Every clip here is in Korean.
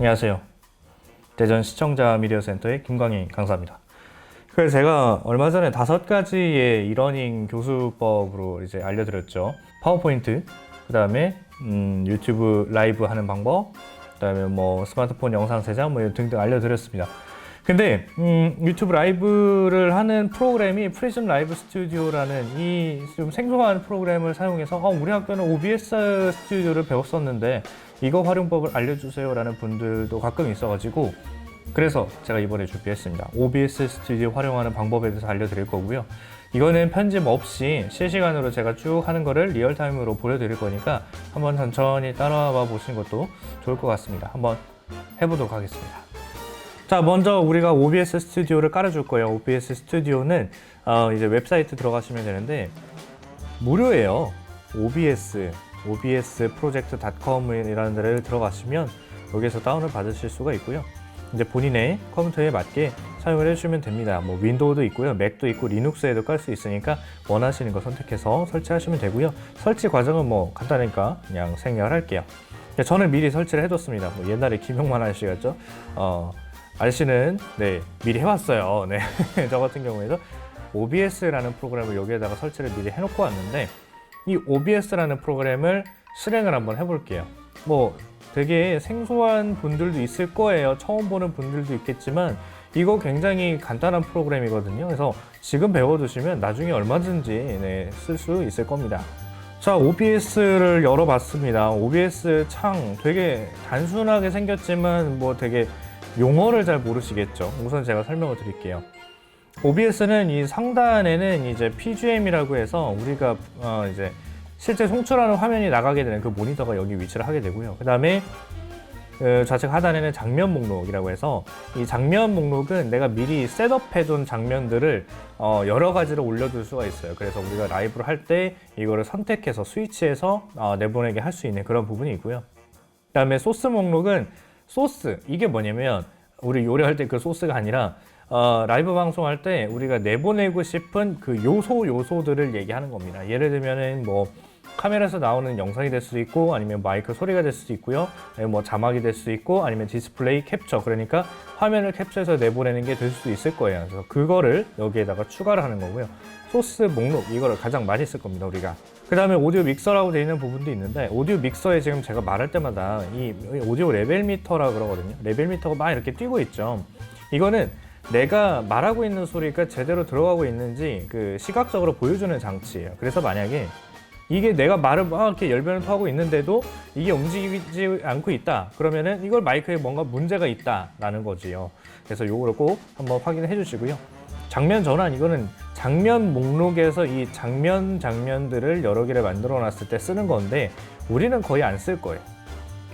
안녕하세요. 대전 시청자 미디어센터의 김광희 강사입니다. 그래서 제가 얼마 전에 5가지의 이러닝 교수법으로 이제 알려드렸죠. 파워포인트, 그 다음에 유튜브 라이브 하는 방법, 그 다음에 뭐 스마트폰 영상 제작 뭐 등등 알려드렸습니다. 근데 유튜브 라이브를 하는 프로그램이 프리즘 라이브 스튜디오라는 이 좀 생소한 프로그램을 사용해서 우리 학교는 OBS 스튜디오를 배웠었는데 이거 활용법을 알려주세요 라는 분들도 가끔 있어가지고, 그래서 제가 이번에 준비했습니다. OBS 스튜디오 활용하는 방법에 대해서 알려드릴 거고요. 이거는 편집 없이 실시간으로 제가 쭉 하는 거를 리얼타임으로 보여드릴 거니까 한번 천천히 따라와 보시는 것도 좋을 것 같습니다. 한번 해보도록 하겠습니다. 자, 먼저 우리가 OBS 스튜디오를 깔아줄 거예요. OBS 스튜디오는 이제 웹사이트 들어가시면 되는데 무료예요. obsproject.com이라는 데를 들어가시면 여기서 다운을 받으실 수가 있고요. 이제 본인의 컴퓨터에 맞게 사용을 해주시면 됩니다. 뭐 윈도우도 있고요, 맥도 있고 리눅스에도 깔 수 있으니까 원하시는 거 선택해서 설치하시면 되고요. 설치 과정은 뭐 간단하니까 그냥 생략할게요. 저는 미리 설치를 해뒀습니다. 뭐 옛날에 김용만 아저씨 같죠? 아저씨는 미리 해왔어요. 저 같은 경우에도 OBS라는 프로그램을 여기에다가 설치를 미리 해놓고 왔는데, 이 OBS라는 프로그램을 실행을 한번 해볼게요. 뭐 되게 생소한 분들도 있을 거예요. 처음 보는 분들도 있겠지만 이거 굉장히 간단한 프로그램이거든요. 그래서 지금 배워두시면 나중에 얼마든지 쓸 수 있을 겁니다. 자, OBS를 열어봤습니다. OBS 창 되게 단순하게 생겼지만 뭐 되게 용어를 잘 모르시겠죠. 우선 제가 설명을 드릴게요. OBS는 이 상단에는 이제 PGM이라고 해서 우리가 이제 실제 송출하는 화면이 나가게 되는 그 모니터가 여기 위치를 하게 되고요. 그 다음에 좌측 하단에는 장면 목록이라고 해서 이 장면 목록은 내가 미리 셋업해둔 장면들을 여러 가지로 올려둘 수가 있어요. 그래서 우리가 라이브를 할 때 이거를 선택해서 스위치해서 내보내게 할 수 있는 그런 부분이 있고요. 그 다음에 소스 목록은 소스, 이게 뭐냐면 우리 요리할 때 그 소스가 아니라 라이브 방송할 때 우리가 내보내고 싶은 그 요소들을 얘기하는 겁니다. 예를 들면은 뭐 카메라에서 나오는 영상이 될 수도 있고, 아니면 마이크 소리가 될 수도 있고요, 뭐 자막이 될 수도 있고, 아니면 디스플레이 캡처, 그러니까 화면을 캡처해서 내보내는 게 될 수도 있을 거예요. 그래서 그거를 여기에다가 추가를 하는 거고요. 소스 목록, 이거를 가장 많이 쓸 겁니다, 우리가. 그 다음에 오디오 믹서라고 되어 있는 부분도 있는데, 오디오 믹서에 지금 제가 말할 때마다 이 오디오 레벨 미터라 그러거든요. 레벨 미터가 막 이렇게 뛰고 있죠. 이거는 내가 말하고 있는 소리가 제대로 들어가고 있는지 그 시각적으로 보여주는 장치예요. 그래서 만약에 이게 내가 말을 막 이렇게 열변을 토하고 있는데도 이게 움직이지 않고 있다, 그러면은 이걸 마이크에 뭔가 문제가 있다라는 거지요. 그래서 요거를 꼭 한번 확인해 주시고요. 장면 전환, 이거는 장면 목록에서 이 장면들을 여러 개를 만들어 놨을 때 쓰는 건데 우리는 거의 안 쓸 거예요.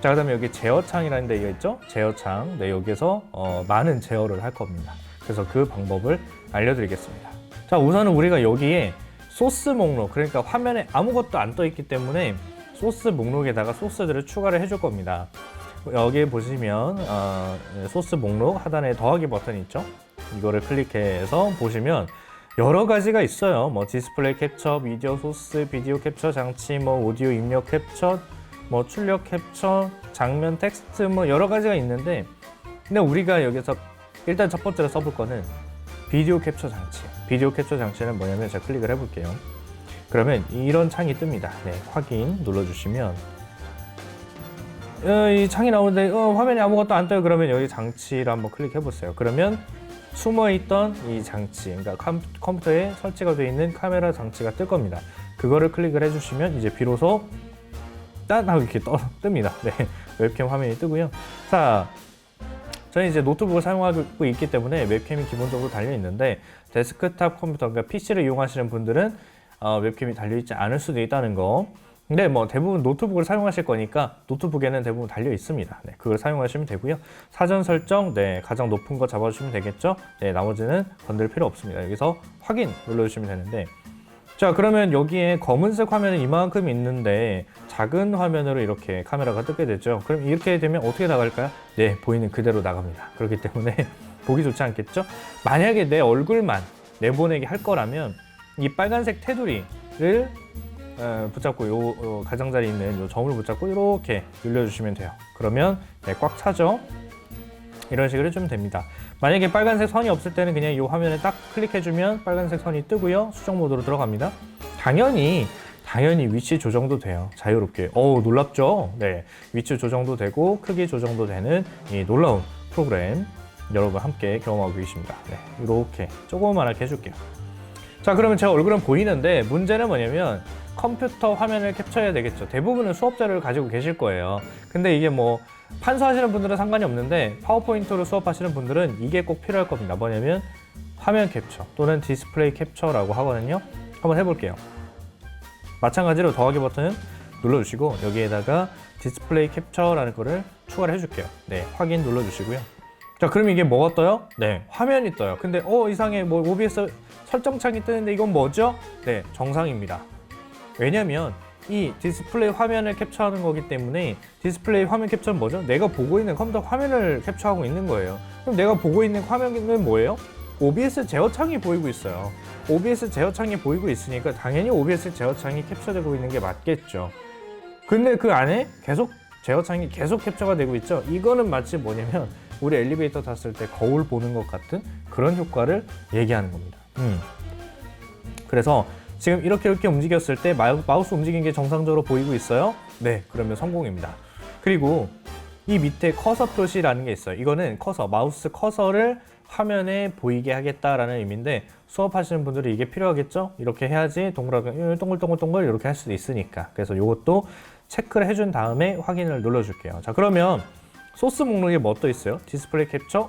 자, 그 다음에 여기 제어창이라는 데가 있죠? 제어창. 여기에서 많은 제어를 할 겁니다. 그래서 그 방법을 알려드리겠습니다. 자, 우선은 우리가 여기에 소스 목록, 그러니까 화면에 아무것도 안 떠 있기 때문에 소스 목록에다가 소스들을 추가를 해줄 겁니다. 여기 보시면 소스 목록 하단에 더하기 버튼 있죠? 이거를 클릭해서 보시면 여러 가지가 있어요. 뭐 디스플레이 캡처, 비디오 소스, 비디오 캡처 장치, 뭐 오디오 입력 캡처, 뭐 출력 캡처, 장면 텍스트, 뭐 여러 가지가 있는데, 근데 우리가 여기서 일단 첫 번째로 써볼 거는 비디오 캡처 장치. 비디오 캡처 장치는 뭐냐면 제가 클릭을 해볼게요. 그러면 이런 창이 뜹니다. 확인 눌러주시면 이 창이 나오는데 화면에 아무것도 안 떠요. 그러면 여기 장치를 한번 클릭해보세요. 그러면 숨어있던 이 장치, 그러니까 컴퓨터에 설치가 되어 있는 카메라 장치가 뜰 겁니다. 그거를 클릭을 해주시면 이제 비로소 짠 하고 이렇게 뜹니다. 웹캠 화면이 뜨고요. 자, 저는 이제 노트북을 사용하고 있기 때문에 웹캠이 기본적으로 달려 있는데, 데스크탑 컴퓨터, 그러니까 PC를 이용하시는 분들은 웹캠이 달려 있지 않을 수도 있다는 거. 근데 뭐 대부분 노트북을 사용하실 거니까 노트북에는 대부분 달려 있습니다. 그걸 사용하시면 되고요. 사전 설정, 가장 높은 거 잡아주시면 되겠죠. 나머지는 건들 필요 없습니다. 여기서 확인 눌러주시면 되는데, 자, 그러면 여기에 검은색 화면은 이만큼 있는데 작은 화면으로 이렇게 카메라가 뜨게 되죠. 그럼 이렇게 되면 어떻게 나갈까요? 보이는 그대로 나갑니다. 그렇기 때문에 보기 좋지 않겠죠? 만약에 내 얼굴만 내보내게 할 거라면 이 빨간색 테두리를 붙잡고 요 가장자리 있는 요 점을 붙잡고 이렇게 눌러주시면 돼요. 그러면 네, 꽉 차죠. 이런 식으로 해주면 됩니다. 만약에 빨간색 선이 없을 때는 그냥 이 화면에 딱 클릭해주면 빨간색 선이 뜨고요. 수정 모드로 들어갑니다. 당연히 위치 조정도 돼요. 자유롭게. 놀랍죠? 네, 위치 조정도 되고 크기 조정도 되는 이 놀라운 프로그램 여러분 함께 경험하고 계십니다. 네, 이렇게 조그만하게 해줄게요. 자, 그러면 제 얼굴은 보이는데 문제는 뭐냐면 컴퓨터 화면을 캡처해야 되겠죠. 대부분은 수업 자료를 가지고 계실 거예요. 근데 이게 뭐 판수하시는 분들은 상관이 없는데 파워포인트로 수업하시는 분들은 이게 꼭 필요할 겁니다. 뭐냐면 화면 캡처 또는 디스플레이 캡처라고 하거든요. 한번 해볼게요. 마찬가지로 더하기 버튼 눌러주시고 여기에다가 디스플레이 캡처라는 거를 추가를 해줄게요. 네, 확인 눌러주시고요. 자, 그럼 이게 뭐가 떠요? 네, 화면이 떠요. 근데 이상해, 뭐 OBS 설정창이 뜨는데 이건 뭐죠? 네, 정상입니다. 왜냐면 이 디스플레이 화면을 캡처하는 거기 때문에 디스플레이 화면 캡처는 뭐죠? 내가 보고 있는 컴퓨터 화면을 캡처하고 있는 거예요. 그럼 내가 보고 있는 화면은 뭐예요? OBS 제어창이 보이고 있어요. OBS 제어창이 보이고 있으니까 당연히 OBS 제어창이 캡처되고 있는 게 맞겠죠. 근데 그 안에 계속 제어창이 계속 캡처가 되고 있죠. 이거는 마치 뭐냐면 우리 엘리베이터 탔을 때 거울 보는 것 같은 그런 효과를 얘기하는 겁니다. 그래서 지금 이렇게 움직였을 때 마우스 움직인 게 정상적으로 보이고 있어요? 네, 그러면 성공입니다. 그리고 이 밑에 커서 표시라는 게 있어요. 이거는 마우스 커서를 화면에 보이게 하겠다라는 의미인데 수업하시는 분들이 이게 필요하겠죠? 이렇게 해야지 동글동글 이렇게 할 수도 있으니까. 그래서 이것도 체크를 해준 다음에 확인을 눌러줄게요. 자, 그러면 소스 목록에 뭐 떠 있어요? 디스플레이 캡처,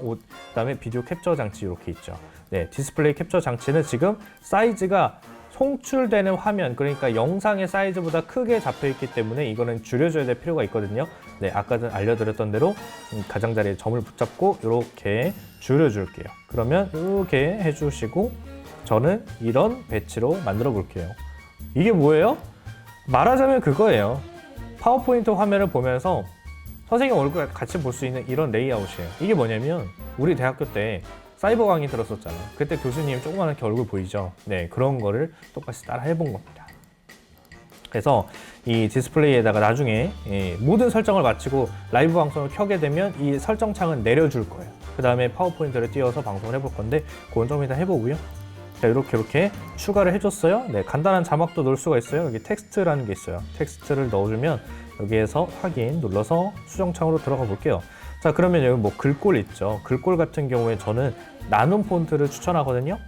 그다음에 비디오 캡처 장치 이렇게 있죠. 네, 디스플레이 캡처 장치는 지금 사이즈가 송출되는 화면, 그러니까 영상의 사이즈보다 크게 잡혀 있기 때문에 이거는 줄여줘야 될 필요가 있거든요. 네, 아까 알려드렸던 대로 가장자리에 점을 붙잡고 이렇게 줄여줄게요. 그러면 이렇게 해주시고 저는 이런 배치로 만들어 볼게요. 이게 뭐예요? 말하자면 그거예요. 파워포인트 화면을 보면서 선생님 얼굴 같이 볼 수 있는 이런 레이아웃이에요. 이게 뭐냐면 우리 대학교 때 사이버 강의 들었었잖아요. 그때 교수님 조그맣게 얼굴 보이죠? 네, 그런 거를 똑같이 따라 해본 겁니다. 그래서 이 디스플레이에다가 나중에 모든 설정을 마치고 라이브 방송을 켜게 되면 이 설정 창은 내려줄 거예요. 그 다음에 파워포인트를 띄워서 방송을 해볼 건데 그건 좀 이따 해보고요. 자, 이렇게 추가를 해줬어요. 네, 간단한 자막도 넣을 수가 있어요. 여기 텍스트라는 게 있어요. 텍스트를 넣어주면 여기에서 확인 눌러서 수정창으로 들어가 볼게요. 자, 그러면 여기 뭐 글꼴 있죠. 글꼴 같은 경우에 저는 나눔 폰트를 추천하거든요.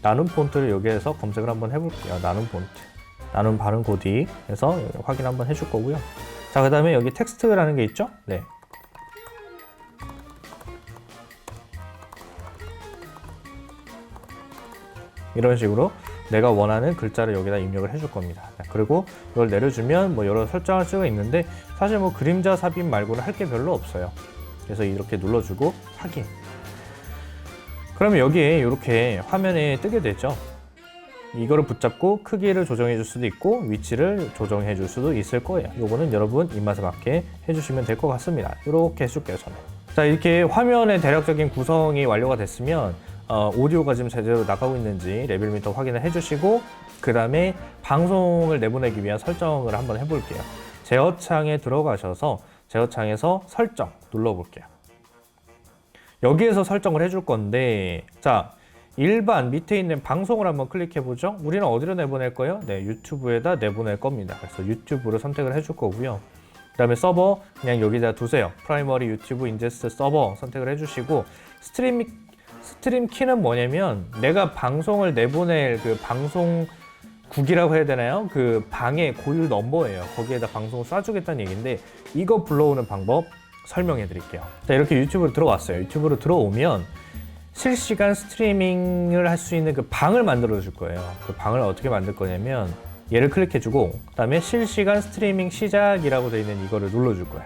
나눔 폰트를 여기에서 검색을 한번 해볼게요. 나눔 폰트, 나눔 발음 고딕 해서 확인 한번 해줄 거고요. 자, 그 다음에 여기 텍스트라는 게 있죠. 네, 이런 식으로 내가 원하는 글자를 여기다 입력을 해줄 겁니다. 자, 그리고 이걸 내려주면 뭐 여러 설정할 수가 있는데 사실 뭐 그림자 삽입 말고는 할 게 별로 없어요. 그래서 이렇게 눌러주고 확인. 그러면 여기에 이렇게 화면에 뜨게 되죠. 이거를 붙잡고 크기를 조정해 줄 수도 있고 위치를 조정해 줄 수도 있을 거예요. 요거는 여러분 입맛에 맞게 해주시면 될 것 같습니다. 이렇게 해줄게요, 저는. 자, 이렇게 화면의 대략적인 구성이 완료가 됐으면 오디오가 지금 제대로 나가고 있는지 레벨 미터 확인을 해주시고 그 다음에 방송을 내보내기 위한 설정을 한번 해볼게요. 제어창에 들어가셔서 제어창에서 설정 눌러볼게요. 여기에서 설정을 해줄 건데 자, 일반 밑에 있는 방송을 한번 클릭해보죠. 우리는 어디로 내보낼 거예요? 네, 유튜브에다 내보낼 겁니다. 그래서 유튜브를 선택을 해줄 거고요. 그 다음에 서버 그냥 여기다 두세요. 프라이머리 유튜브 인제스트 서버 선택을 해주시고 스트림 키는 뭐냐면 내가 방송을 내보낼 그 방송국이라고 해야 되나요? 그 방의 고유 넘버예요. 거기에다 방송을 쏴주겠다는 얘기인데 이거 불러오는 방법 설명해 드릴게요. 자, 이렇게 유튜브로 들어왔어요. 유튜브로 들어오면 실시간 스트리밍을 할 수 있는 그 방을 만들어 줄 거예요. 그 방을 어떻게 만들 거냐면 얘를 클릭해 주고 그 다음에 실시간 스트리밍 시작이라고 되어 있는 이거를 눌러 줄 거예요.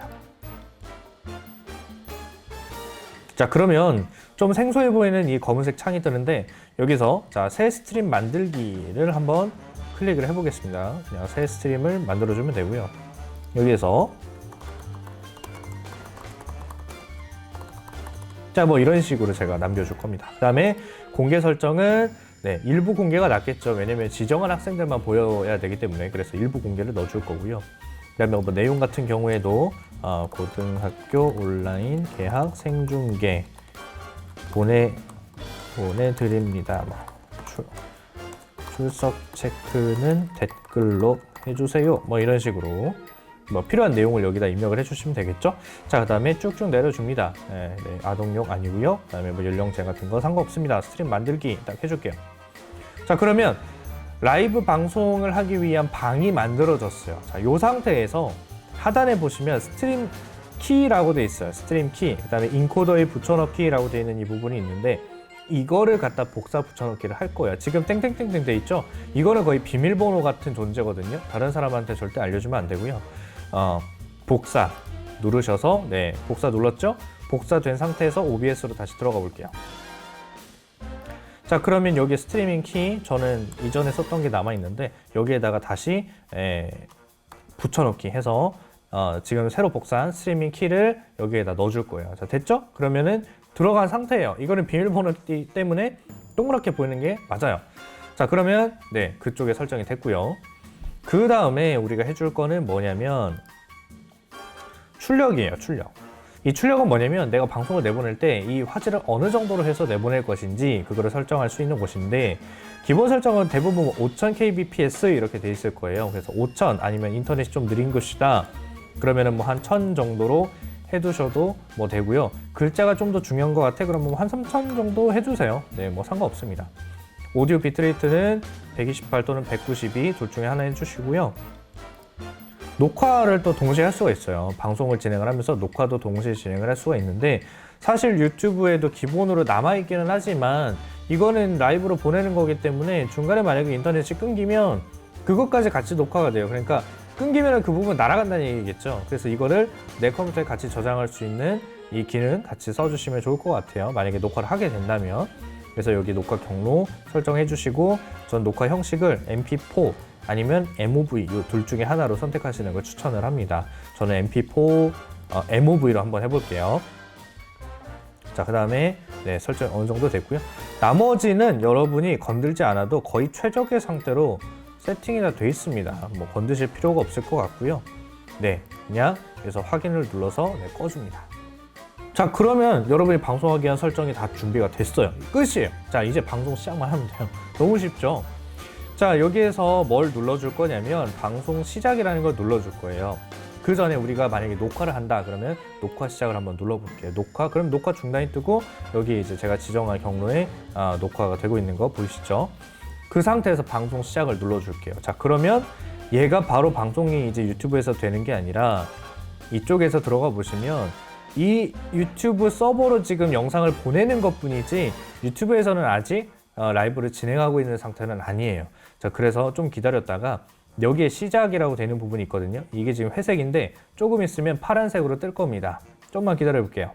자, 그러면 좀 생소해 보이는 이 검은색 창이 뜨는데 여기서 자, 새 스트림 만들기를 한번 클릭을 해보겠습니다. 그냥 새 스트림을 만들어주면 되고요. 여기에서 자, 뭐 이런 식으로 제가 남겨줄 겁니다. 그 다음에 공개 설정은 네, 일부 공개가 낫겠죠. 왜냐면 지정한 학생들만 보여야 되기 때문에. 그래서 일부 공개를 넣어줄 거고요. 그다음에 뭐 내용 같은 경우에도 고등학교 온라인 개학 생중계 보내드립니다. 출석 체크는 댓글로 해주세요. 뭐 이런 식으로 뭐 필요한 내용을 여기다 입력을 해주시면 되겠죠. 자, 그다음에 쭉쭉 내려줍니다. 네, 아동용 아니고요. 그다음에 뭐 연령대 같은 거 상관없습니다. 스트림 만들기 딱 해줄게요. 자, 그러면 라이브 방송을 하기 위한 방이 만들어졌어요. 자, 이 상태에서 하단에 보시면 스트림 키라고 돼 있어요. 스트림 키. 그다음에 인코더에 붙여넣기라고 돼 있는 이 부분이 있는데 이거를 갖다 복사 붙여넣기를 할 거예요. 지금 땡땡땡땡 돼 있죠? 이거는 거의 비밀번호 같은 존재거든요. 다른 사람한테 절대 알려주면 안 되고요. 복사 누르셔서 복사 눌렀죠? 복사된 상태에서 OBS로 다시 들어가 볼게요. 자, 그러면 여기 스트리밍 키 저는 이전에 썼던 게 남아 있는데 여기에다가 다시 붙여넣기 해서 지금 새로 복사한 스트리밍 키를 여기에다 넣어줄 거예요. 자, 됐죠? 그러면은 들어간 상태예요. 이거는 비밀번호이기 때문에 동그랗게 보이는 게 맞아요. 자, 그러면 그쪽에 설정이 됐고요. 그 다음에 우리가 해줄 거는 뭐냐면 출력이에요. 출력. 이 출력은 뭐냐면 내가 방송을 내보낼 때 이 화질을 어느 정도로 해서 내보낼 것인지 그거를 설정할 수 있는 곳인데 기본 설정은 대부분 5000kbps 이렇게 돼 있을 거예요. 그래서 5000 아니면 인터넷이 좀 느린 것이다. 그러면은 뭐 한 1000 정도로 해두셔도 뭐 되고요. 글자가 좀 더 중요한 것 같아. 그러면 한 3000 정도 해주세요. 네, 뭐 상관없습니다. 오디오 비트레이트는 128 또는 192 둘 중에 하나 해주시고요. 녹화를 또 동시에 할 수가 있어요. 방송을 진행을 하면서 녹화도 동시에 진행을 할 수가 있는데 사실 유튜브에도 기본으로 남아있기는 하지만 이거는 라이브로 보내는 거기 때문에 중간에 만약에 인터넷이 끊기면 그것까지 같이 녹화가 돼요. 그러니까 끊기면 그 부분 날아간다는 얘기겠죠. 그래서 이거를 내 컴퓨터에 같이 저장할 수 있는 이 기능 같이 써주시면 좋을 것 같아요. 만약에 녹화를 하게 된다면. 그래서 여기 녹화 경로 설정해 주시고 전 녹화 형식을 MP4 아니면 MOV 이 둘 중에 하나로 선택하시는 걸 추천을 합니다. 저는 MP4 MOV로 한번 해볼게요. 자, 그 다음에 설정 어느 정도 됐고요. 나머지는 여러분이 건들지 않아도 거의 최적의 상태로 세팅이 다 돼 있습니다. 뭐 건드실 필요가 없을 것 같고요. 그냥 그래서 확인을 눌러서 꺼줍니다. 자, 그러면 여러분이 방송하기 위한 설정이 다 준비가 됐어요. 끝이에요. 자, 이제 방송 시작만 하면 돼요. 너무 쉽죠? 자, 여기에서 뭘 눌러줄 거냐면 방송 시작이라는 걸 눌러줄 거예요. 그 전에 우리가 만약에 녹화를 한다 그러면 녹화 시작을 한번 눌러볼게요. 녹화, 그럼 녹화 중단이 뜨고 여기 이제 제가 지정한 경로에 녹화가 되고 있는 거 보이시죠? 그 상태에서 방송 시작을 눌러줄게요. 자, 그러면 얘가 바로 방송이 이제 유튜브에서 되는 게 아니라 이쪽에서 들어가 보시면 이 유튜브 서버로 지금 영상을 보내는 것 뿐이지 유튜브에서는 아직 라이브를 진행하고 있는 상태는 아니에요. 자, 그래서 좀 기다렸다가 여기에 시작이라고 되는 부분이 있거든요. 이게 지금 회색인데 조금 있으면 파란색으로 뜰 겁니다. 좀만 기다려 볼게요.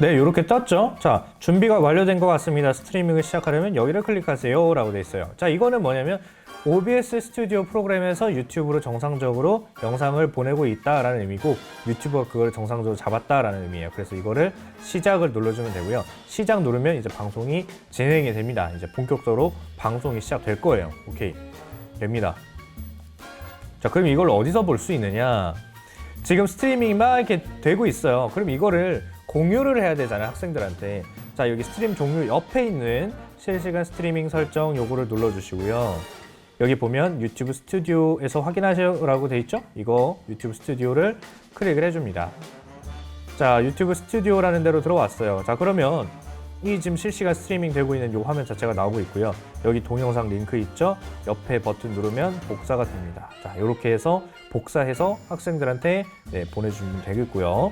네, 이렇게 떴죠. 자, 준비가 완료된 것 같습니다. 스트리밍을 시작하려면 여기를 클릭하세요 라고 되어 있어요. 자, 이거는 뭐냐면 OBS 스튜디오 프로그램에서 유튜브로 정상적으로 영상을 보내고 있다라는 의미고 유튜버가 그걸 정상적으로 잡았다라는 의미예요. 그래서 이거를 시작을 눌러주면 되고요. 시작 누르면 이제 방송이 진행이 됩니다. 이제 본격적으로 방송이 시작될 거예요. 오케이, 됩니다. 자, 그럼 이걸 어디서 볼 수 있느냐? 지금 스트리밍이 막 이렇게 되고 있어요. 그럼 이거를 공유를 해야 되잖아요, 학생들한테. 자, 여기 스트림 종류 옆에 있는 실시간 스트리밍 설정 요거를 눌러주시고요. 여기 보면 유튜브 스튜디오에서 확인하세요라고 돼 있죠? 이거 유튜브 스튜디오를 클릭을 해줍니다. 자, 유튜브 스튜디오라는 데로 들어왔어요. 자, 그러면 이 지금 실시간 스트리밍 되고 있는 이 화면 자체가 나오고 있고요. 여기 동영상 링크 있죠? 옆에 버튼 누르면 복사가 됩니다. 자, 이렇게 해서 복사해서 학생들한테 보내주면 되겠고요.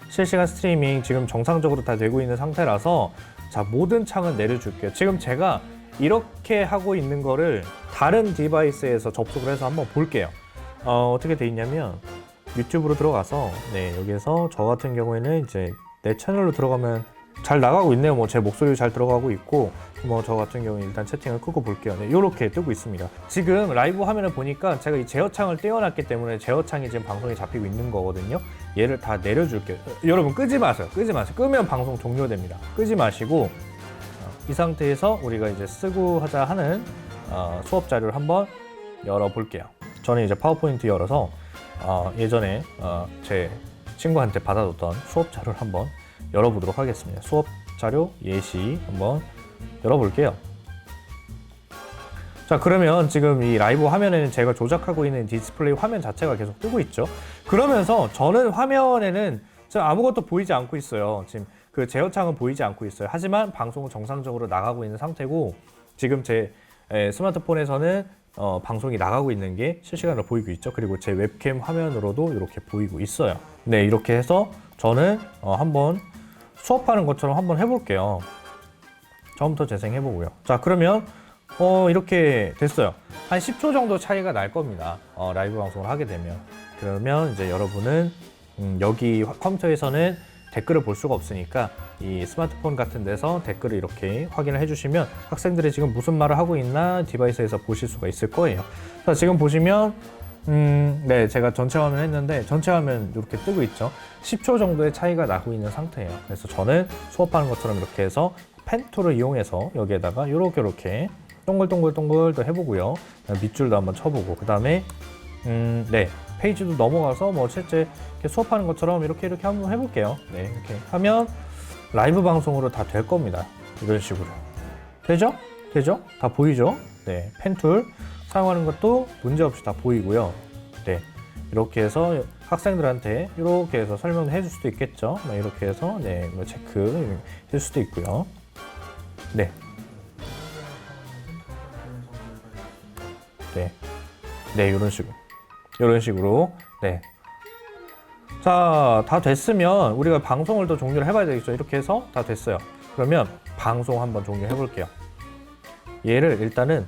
실시간 스트리밍 지금 정상적으로 다 되고 있는 상태라서 자, 모든 창은 내려줄게요. 지금 제가 이렇게 하고 있는 거를 다른 디바이스에서 접속을 해서 한번 볼게요. 어떻게 돼 있냐면 유튜브로 들어가서 여기에서 저 같은 경우에는 이제 내 채널로 들어가면 잘 나가고 있네요. 뭐 제 목소리 잘 들어가고 있고 뭐 저 같은 경우에 일단 채팅을 끄고 볼게요. 이렇게 뜨고 있습니다. 지금 라이브 화면을 보니까 제가 이 제어창을 떼어놨기 때문에 제어창이 지금 방송이 잡히고 있는 거거든요. 얘를 다 내려줄게요. 여러분 끄지 마세요. 끄지 마세요. 끄면 방송 종료됩니다. 끄지 마시고 이 상태에서 우리가 이제 쓰고 하자 하는 수업 자료를 한번 열어볼게요. 저는 이제 파워포인트 열어서 예전에 제 친구한테 받아뒀던 수업 자료를 한번 열어보도록 하겠습니다. 수업 자료 예시 한번 열어볼게요. 자, 그러면 지금 이 라이브 화면에는 제가 조작하고 있는 디스플레이 화면 자체가 계속 뜨고 있죠. 그러면서 저는 화면에는 지금 아무것도 보이지 않고 있어요. 지금 그 제어창은 보이지 않고 있어요. 하지만 방송은 정상적으로 나가고 있는 상태고, 지금 제 스마트폰에서는 방송이 나가고 있는 게 실시간으로 보이고 있죠. 그리고 제 웹캠 화면으로도 이렇게 보이고 있어요. 네, 이렇게 해서 저는 한번 수업하는 것처럼 한번 해볼게요. 처음부터 재생해보고요. 자, 그러면 이렇게 됐어요. 한 10초 정도 차이가 날 겁니다. 라이브 방송을 하게 되면. 그러면 이제 여러분은 여기 컴퓨터에서는 댓글을 볼 수가 없으니까 이 스마트폰 같은 데서 댓글을 이렇게 확인을 해주시면 학생들이 지금 무슨 말을 하고 있나 디바이스에서 보실 수가 있을 거예요. 자, 지금 보시면 네, 제가 전체 화면 했는데 전체 화면 이렇게 뜨고 있죠. 10초 정도의 차이가 나고 있는 상태예요. 그래서 저는 수업하는 것처럼 이렇게 해서 펜 툴을 이용해서 여기에다가 이렇게 동글동글 또 해보고요. 밑줄도 한번 쳐보고, 그 다음에 네, 페이지도 넘어가서 뭐 실제 이렇게 수업하는 것처럼 이렇게 한번 해볼게요. 네, 이렇게 하면 라이브 방송으로 다 될 겁니다. 이런 식으로 되죠? 다 보이죠? 네, 펜 툴 사용하는 것도 문제없이 다 보이고요. 네, 이렇게 해서 학생들한테 이렇게 해서 설명도 해줄 수도 있겠죠. 이렇게 해서 네, 체크 해줄 수도 있고요. 네. 네, 이런 식으로. 네. 자, 다 됐으면 우리가 방송을 또 종료를 해봐야 되겠죠. 이렇게 해서 다 됐어요. 그러면 방송 한번 종료해 볼게요. 얘를 일단은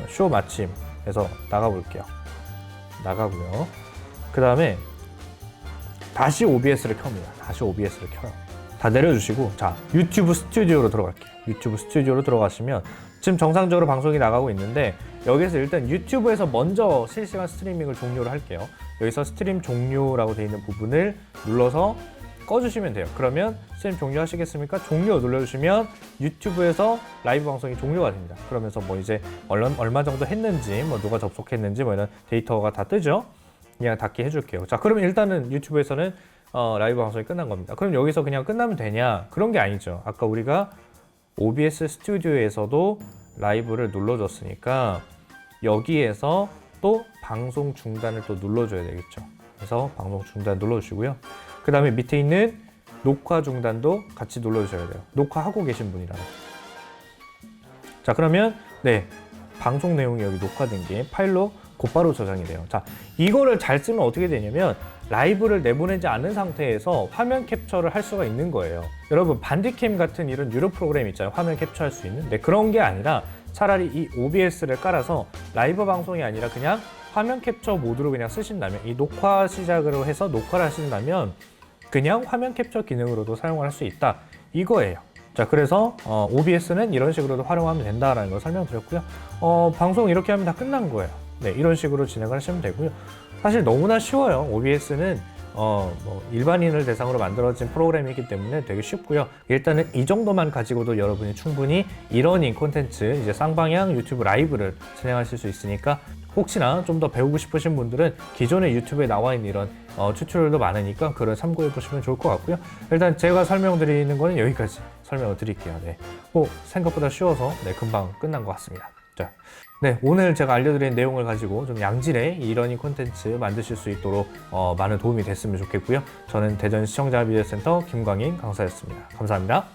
쇼 마침 해서 나가볼게요. 나가고요. 그 다음에 다시 OBS를 켭니다. 다시 OBS를 켜요. 다 내려주시고, 자, 유튜브 스튜디오로 들어갈게요. 유튜브 스튜디오로 들어가시면 지금 정상적으로 방송이 나가고 있는데, 여기서 일단 유튜브에서 먼저 실시간 스트리밍을 종료를 할게요. 여기서 스트림 종료라고 되어 있는 부분을 눌러서 꺼주시면 돼요. 그러면 스트림 종료하시겠습니까? 종료 눌러주시면 유튜브에서 라이브 방송이 종료가 됩니다. 그러면서 뭐 이제 얼마 정도 했는지, 뭐 누가 접속했는지 뭐 이런 데이터가 다 뜨죠. 그냥 닫기 해줄게요. 자, 그러면 일단은 유튜브에서는 라이브 방송이 끝난 겁니다. 그럼 여기서 그냥 끝나면 되냐? 그런 게 아니죠. 아까 우리가 OBS 스튜디오에서도 라이브를 눌러줬으니까 여기에서 또 방송 중단을 또 눌러줘야 되겠죠. 그래서 방송 중단 눌러주시고요. 그 다음에 밑에 있는 녹화 중단도 같이 눌러주셔야 돼요. 녹화하고 계신 분이라면. 자, 그러면 네, 방송 내용이 여기 녹화된 게 파일로 곧바로 저장이 돼요. 자, 이거를 잘 쓰면 어떻게 되냐면 라이브를 내보내지 않은 상태에서 화면 캡처를 할 수가 있는 거예요. 여러분, 반디캠 같은 이런 유료 프로그램 있잖아요. 화면 캡처할 수 있는. 네, 그런 게 아니라 차라리 이 OBS를 깔아서 라이브 방송이 아니라 그냥 화면 캡처 모드로 그냥 쓰신다면, 이 녹화 시작으로 해서 녹화를 하신다면 그냥 화면 캡처 기능으로도 사용을 할 수 있다, 이거예요. 자, 그래서 OBS는 이런 식으로도 활용하면 된다라는 걸 설명드렸고요. 방송 이렇게 하면 다 끝난 거예요. 네, 이런 식으로 진행을 하시면 되고요. 사실 너무나 쉬워요. OBS는 뭐 일반인을 대상으로 만들어진 프로그램이기 때문에 되게 쉽고요. 일단은 이 정도만 가지고도 여러분이 충분히 이러닝 콘텐츠, 이제 쌍방향 유튜브 라이브를 진행하실 수 있으니까, 혹시나 좀 더 배우고 싶으신 분들은 기존의 유튜브에 나와 있는 이런 튜토리얼도 많으니까 그걸 참고해 보시면 좋을 것 같고요. 일단 제가 설명드리는 거는 여기까지 설명을 드릴게요. 네, 생각보다 쉬워서 네, 금방 끝난 것 같습니다. 자, 네, 오늘 제가 알려드린 내용을 가지고 좀 양질의 이러닝 콘텐츠 만드실 수 있도록 많은 도움이 됐으면 좋겠고요. 저는 대전 시청자 미디어센터 김광인 강사였습니다. 감사합니다.